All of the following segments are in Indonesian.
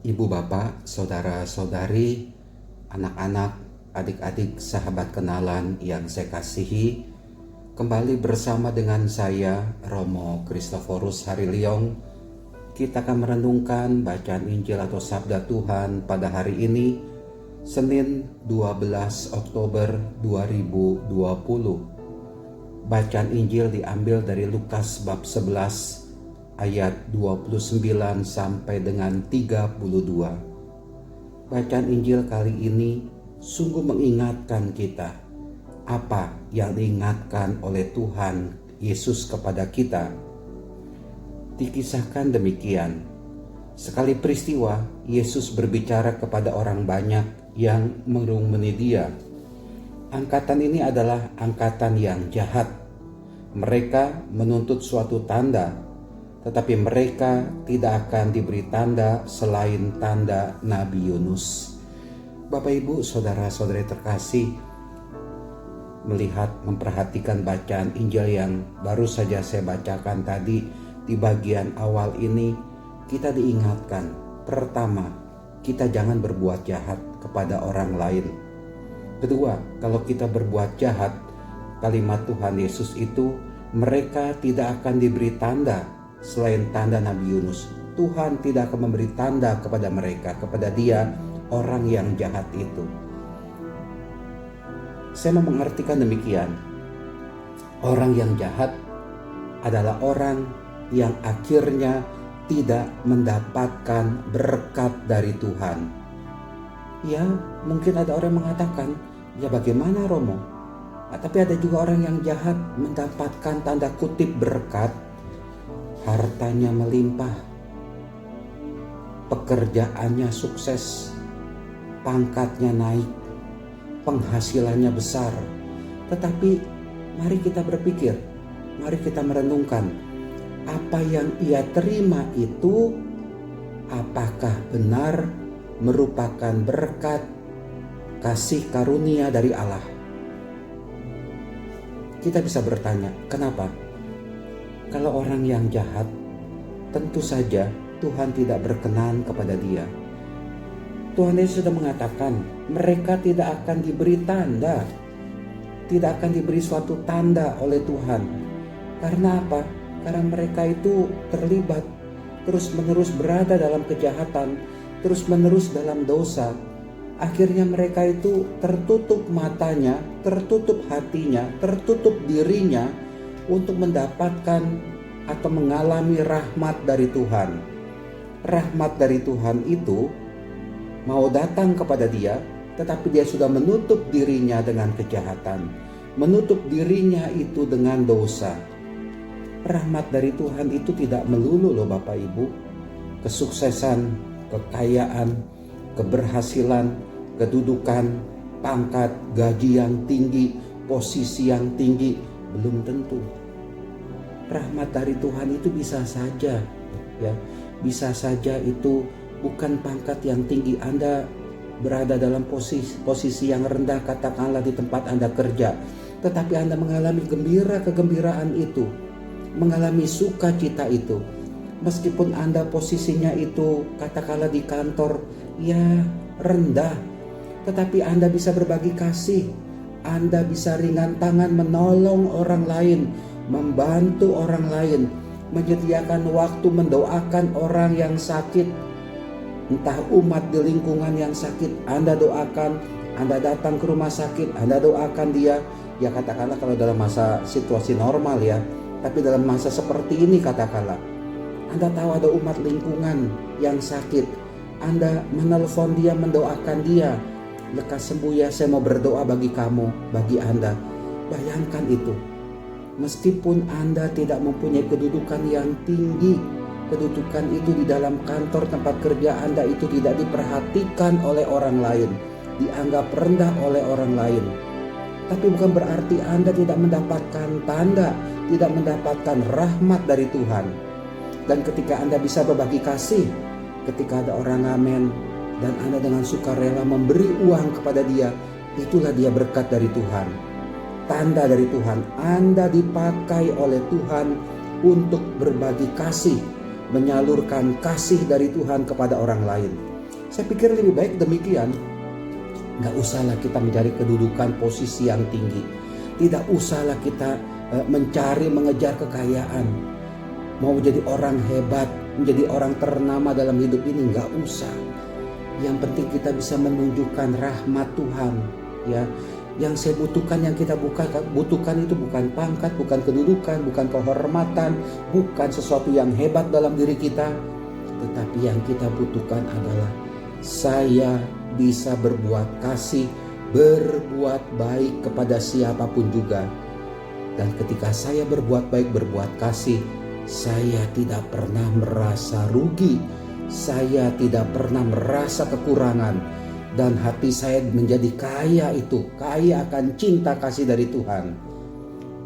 Ibu bapak, saudara-saudari, anak-anak, adik-adik, sahabat kenalan yang saya kasihi, kembali bersama dengan saya, Romo Kristoforus Hariliong. Kita akan merenungkan bacaan Injil atau Sabda Tuhan pada hari ini, Senin 12 Oktober 2020. Bacaan Injil diambil dari Lukas bab 11 ayat 29 sampai dengan 32. Bacaan Injil kali ini sungguh mengingatkan kita apa yang diingatkan oleh Tuhan Yesus kepada kita. Dikisahkan demikian, sekali peristiwa Yesus berbicara kepada orang banyak yang merumuni dia. Angkatan ini adalah angkatan yang jahat. Mereka menuntut suatu tanda, tetapi mereka tidak akan diberi tanda selain tanda Nabi Yunus. Bapak Ibu, saudara-saudari terkasih, melihat memperhatikan bacaan Injil yang baru saja saya bacakan tadi di bagian awal ini, kita diingatkan, pertama, kita jangan berbuat jahat kepada orang lain. Kedua, kalau kita berbuat jahat, kalimat Tuhan Yesus itu, mereka tidak akan diberi tanda selain tanda Nabi Yunus. Tuhan tidak akan memberi tanda kepada mereka, kepada dia, orang yang jahat itu. Saya mau mengartikan demikian. Orang yang jahat adalah orang yang akhirnya tidak mendapatkan berkat dari Tuhan. Ya, mungkin ada orang yang mengatakan, ya bagaimana Romo? Tapi ada juga orang yang jahat mendapatkan tanda kutip berkat, hartanya melimpah, pekerjaannya sukses, pangkatnya naik, penghasilannya besar. Tetapi mari kita berpikir, mari kita merenungkan, apa yang ia terima itu apakah benar merupakan berkat kasih karunia dari Allah? Kita bisa bertanya, kenapa? Kalau orang yang jahat, tentu saja Tuhan tidak berkenan kepada dia. Tuhan Yesus sudah mengatakan, mereka tidak akan diberi tanda, tidak akan diberi suatu tanda oleh Tuhan. Karena apa? Karena mereka itu terlibat, terus-menerus berada dalam kejahatan, terus-menerus dalam dosa. Akhirnya mereka itu tertutup matanya, tertutup hatinya, tertutup dirinya, untuk mendapatkan atau mengalami rahmat dari Tuhan. Rahmat dari Tuhan itu mau datang kepada dia, tetapi dia sudah menutup dirinya dengan kejahatan, menutup dirinya itu dengan dosa. Rahmat dari Tuhan itu tidak melulu loh Bapak Ibu. Kesuksesan, kekayaan, keberhasilan, kedudukan, pangkat, gaji yang tinggi, posisi yang tinggi, belum tentu. Rahmat dari Tuhan itu bisa saja, ya, bisa saja itu bukan pangkat yang tinggi. Anda berada dalam posisi yang rendah, katakanlah di tempat Anda kerja, tetapi Anda mengalami kegembiraan itu, mengalami sukacita itu, meskipun Anda posisinya itu katakanlah di kantor ya rendah, tetapi Anda bisa berbagi kasih. Anda bisa ringan tangan menolong orang lain, membantu orang lain, menyediakan waktu mendoakan orang yang sakit, entah umat di lingkungan yang sakit, Anda doakan, Anda datang ke rumah sakit, Anda doakan dia. Ya katakanlah kalau dalam masa situasi normal ya, tapi dalam masa seperti ini katakanlah, Anda tahu ada umat lingkungan yang sakit, Anda menelpon dia, mendoakan dia. Lekas sembuh ya, saya mau berdoa bagi kamu, bagi Anda. Bayangkan itu. Meskipun Anda tidak mempunyai kedudukan yang tinggi, kedudukan itu di dalam kantor tempat kerja Anda itu tidak diperhatikan oleh orang lain, dianggap rendah oleh orang lain. Tapi bukan berarti Anda tidak mendapatkan tanda, tidak mendapatkan rahmat dari Tuhan. Dan ketika Anda bisa berbagi kasih, ketika ada orang ngamen, dan Anda dengan sukarela memberi uang kepada dia, itulah dia berkat dari Tuhan. Tanda dari Tuhan, Anda dipakai oleh Tuhan untuk berbagi kasih, menyalurkan kasih dari Tuhan kepada orang lain. Saya pikir lebih baik demikian. Gak usahlah kita mencari kedudukan posisi yang tinggi. Tidak usahlah kita mencari, mengejar kekayaan. Mau jadi orang hebat, menjadi orang ternama dalam hidup ini, gak usah. Yang penting kita bisa menunjukkan rahmat Tuhan. Ya, yang saya butuhkan, yang kita butuhkan itu bukan pangkat, bukan kedudukan, bukan kehormatan, bukan sesuatu yang hebat dalam diri kita. Tetapi yang kita butuhkan adalah saya bisa berbuat kasih, berbuat baik kepada siapapun juga. Dan ketika saya berbuat baik, berbuat kasih, saya tidak pernah merasa rugi. Saya tidak pernah merasa kekurangan. Dan hati saya menjadi kaya itu, kaya akan cinta kasih dari Tuhan.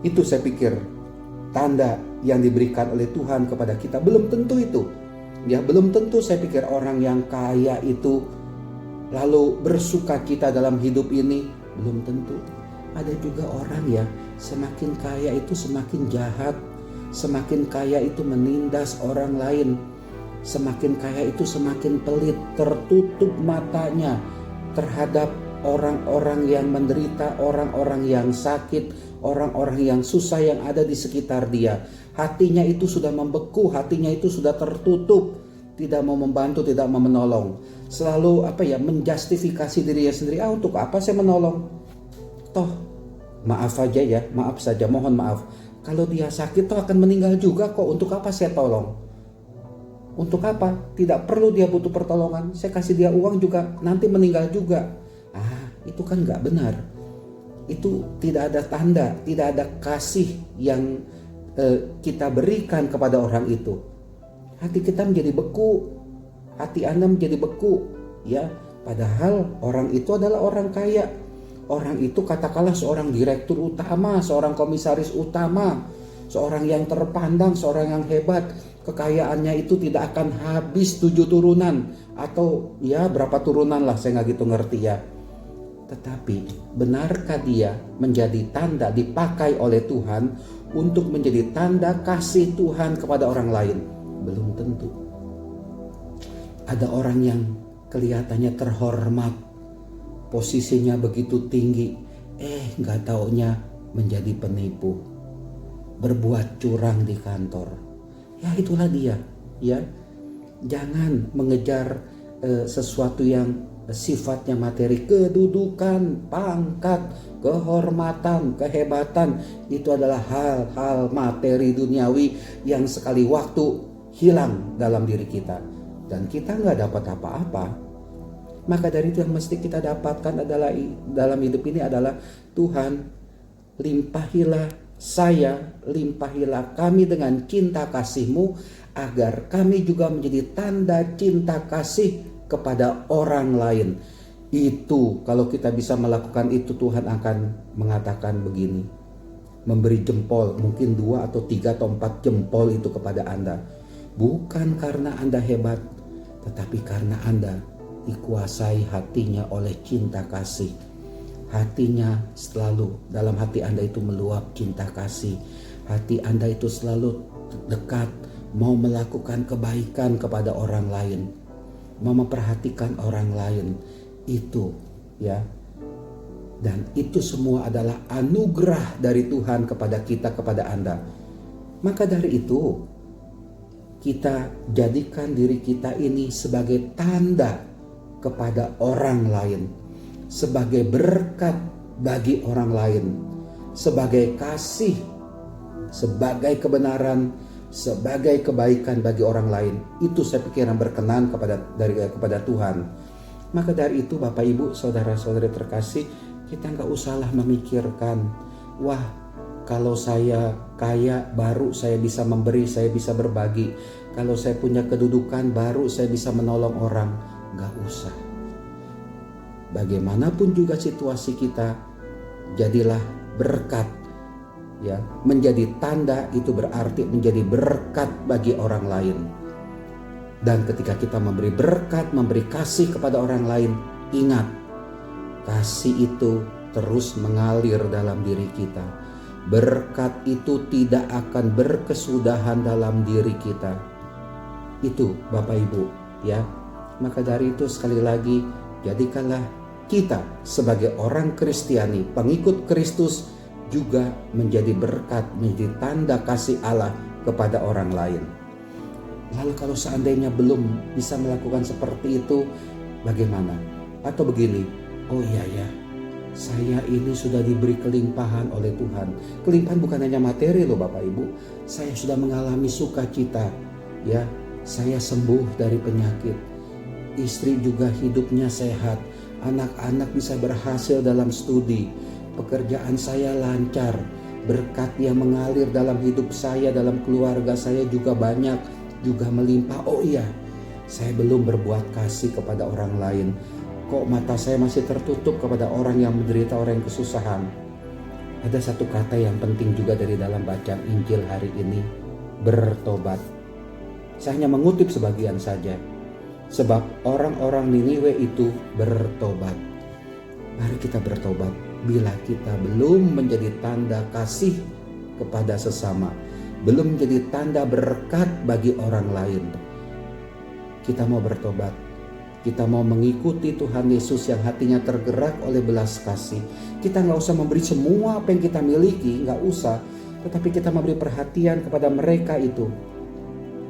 Itu saya pikir tanda yang diberikan oleh Tuhan kepada kita. Belum tentu itu. Ya, belum tentu saya pikir orang yang kaya itu lalu bersuka cita dalam hidup ini. Belum tentu. Ada juga orang ya, semakin kaya itu semakin jahat. Semakin kaya itu menindas orang lain. Semakin kaya itu semakin pelit, tertutup matanya terhadap orang-orang yang menderita, orang-orang yang sakit, orang-orang yang susah yang ada di sekitar dia. Hatinya itu sudah membeku, hatinya itu sudah tertutup, tidak mau membantu, tidak mau menolong. Selalu menjustifikasi dirinya sendiri. Untuk apa saya menolong? Toh maaf saja, mohon maaf. Kalau dia sakit toh akan meninggal juga kok. Untuk apa saya tolong? Untuk apa? Tidak perlu dia butuh pertolongan. Saya kasih dia uang juga nanti meninggal juga. Itu kan gak benar. Itu tidak ada tanda, tidak ada kasih yang kita berikan kepada orang itu. Hati kita menjadi beku, hati Anda menjadi beku, ya. Padahal orang itu adalah orang kaya. Orang itu katakanlah seorang direktur utama, seorang komisaris utama, seorang yang terpandang, seorang yang hebat. Kekayaannya itu tidak akan habis 7 turunan atau ya berapa turunan lah, saya nggak gitu ngerti ya. Tetapi benarkah dia menjadi tanda dipakai oleh Tuhan untuk menjadi tanda kasih Tuhan kepada orang lain? Belum tentu. Ada orang yang kelihatannya terhormat, posisinya begitu tinggi, nggak taunya menjadi penipu, berbuat curang di kantor. Ya itulah dia, ya. Jangan mengejar sesuatu yang sifatnya materi, kedudukan, pangkat, kehormatan, kehebatan. Itu adalah hal-hal materi duniawi yang sekali waktu hilang dalam diri kita. Dan kita nggak dapat apa-apa. Maka dari itu yang mesti kita dapatkan adalah dalam hidup ini adalah Tuhan, limpahilah saya, limpahilah kami dengan cinta kasih-Mu, agar kami juga menjadi tanda cinta kasih kepada orang lain. Itu kalau kita bisa melakukan itu, Tuhan akan mengatakan begini, memberi jempol, mungkin 2 atau 3 atau 4 jempol itu kepada Anda. Bukan karena Anda hebat, tetapi karena Anda dikuasai hatinya oleh cinta kasih. Hatinya selalu, dalam hati Anda itu meluap cinta kasih. Hati Anda itu selalu dekat, mau melakukan kebaikan kepada orang lain, mau memperhatikan orang lain. Itu ya. Dan itu semua adalah anugerah dari Tuhan kepada kita, kepada Anda. Maka dari itu, kita jadikan diri kita ini sebagai tanda kepada orang lain, sebagai berkat bagi orang lain, sebagai kasih, sebagai kebenaran, sebagai kebaikan bagi orang lain. Itu saya pikir yang berkenan kepada Tuhan. Maka dari itu Bapak Ibu, saudara-saudari terkasih, kita gak usahlah memikirkan, wah kalau saya kaya baru saya bisa memberi, saya bisa berbagi. Kalau saya punya kedudukan baru saya bisa menolong orang. Gak usah. Bagaimanapun juga situasi kita, jadilah berkat. Ya, menjadi tanda itu berarti menjadi berkat bagi orang lain. Dan ketika kita memberi berkat, memberi kasih kepada orang lain, ingat, kasih itu terus mengalir dalam diri kita. Berkat itu tidak akan berkesudahan dalam diri kita. Itu Bapak Ibu, ya. Maka dari itu sekali lagi, jadikanlah kita sebagai orang Kristiani, pengikut Kristus, juga menjadi berkat, menjadi tanda kasih Allah kepada orang lain. Lalu kalau seandainya belum bisa melakukan seperti itu, bagaimana? Atau begini, oh iya ya, saya ini sudah diberi kelimpahan oleh Tuhan. Kelimpahan bukan hanya materi loh Bapak Ibu. Saya sudah mengalami sukacita, ya. Saya sembuh dari penyakit. Istri juga hidupnya sehat. Anak-anak bisa berhasil dalam studi. Pekerjaan saya lancar. Berkat yang mengalir dalam hidup saya, dalam keluarga saya juga banyak, juga melimpah. Oh iya, saya belum berbuat kasih kepada orang lain. Kok mata saya masih tertutup kepada orang yang menderita, orang yang kesusahan? Ada satu kata yang penting juga dari dalam bacaan Injil hari ini, bertobat. Saya hanya mengutip sebagian saja. Sebab orang-orang Niniwe itu bertobat. Mari kita bertobat bila kita belum menjadi tanda kasih kepada sesama, belum menjadi tanda berkat bagi orang lain. Kita mau bertobat. Kita mau mengikuti Tuhan Yesus yang hatinya tergerak oleh belas kasih. Kita gak usah memberi semua apa yang kita miliki, gak usah. Tetapi kita memberi perhatian kepada mereka itu.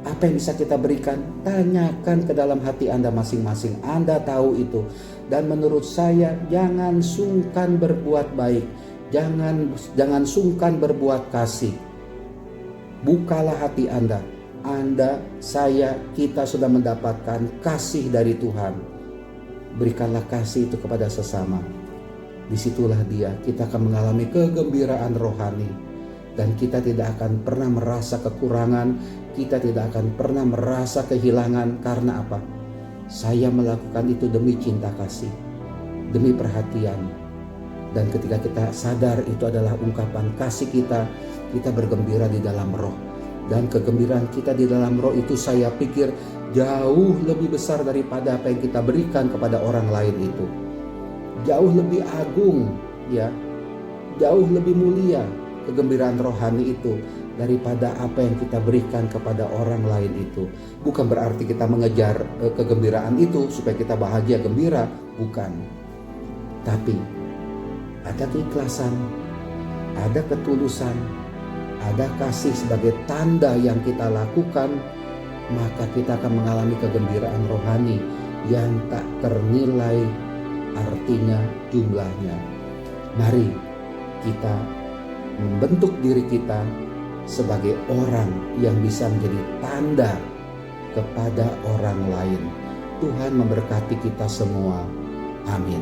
Apa yang bisa kita berikan? Tanyakan ke dalam hati Anda masing-masing. Anda tahu itu. Dan menurut saya, jangan sungkan berbuat baik. Jangan sungkan berbuat kasih. Bukalah hati Anda. Anda, saya, kita sudah mendapatkan kasih dari Tuhan. Berikanlah kasih itu kepada sesama. Disitulah kita akan mengalami kegembiraan rohani. Dan kita tidak akan pernah merasa kekurangan. Kita tidak akan pernah merasa kehilangan. Karena apa? Saya melakukan itu demi cinta kasih, demi perhatian. Dan ketika kita sadar itu adalah ungkapan kasih kita bergembira di dalam roh. Dan kegembiraan kita di dalam roh itu saya pikir jauh lebih besar daripada apa yang kita berikan kepada orang lain itu. Jauh lebih agung, ya. Jauh lebih mulia kegembiraan rohani itu daripada apa yang kita berikan kepada orang lain itu. Bukan berarti kita mengejar kegembiraan itu supaya kita bahagia gembira, bukan. Tapi ada keikhlasan, ada ketulusan, ada kasih sebagai tanda yang kita lakukan, maka kita akan mengalami kegembiraan rohani yang tak ternilai artinya, jumlahnya. Mari kita membentuk diri kita sebagai orang yang bisa menjadi tanda kepada orang lain. Tuhan memberkati kita semua. Amin.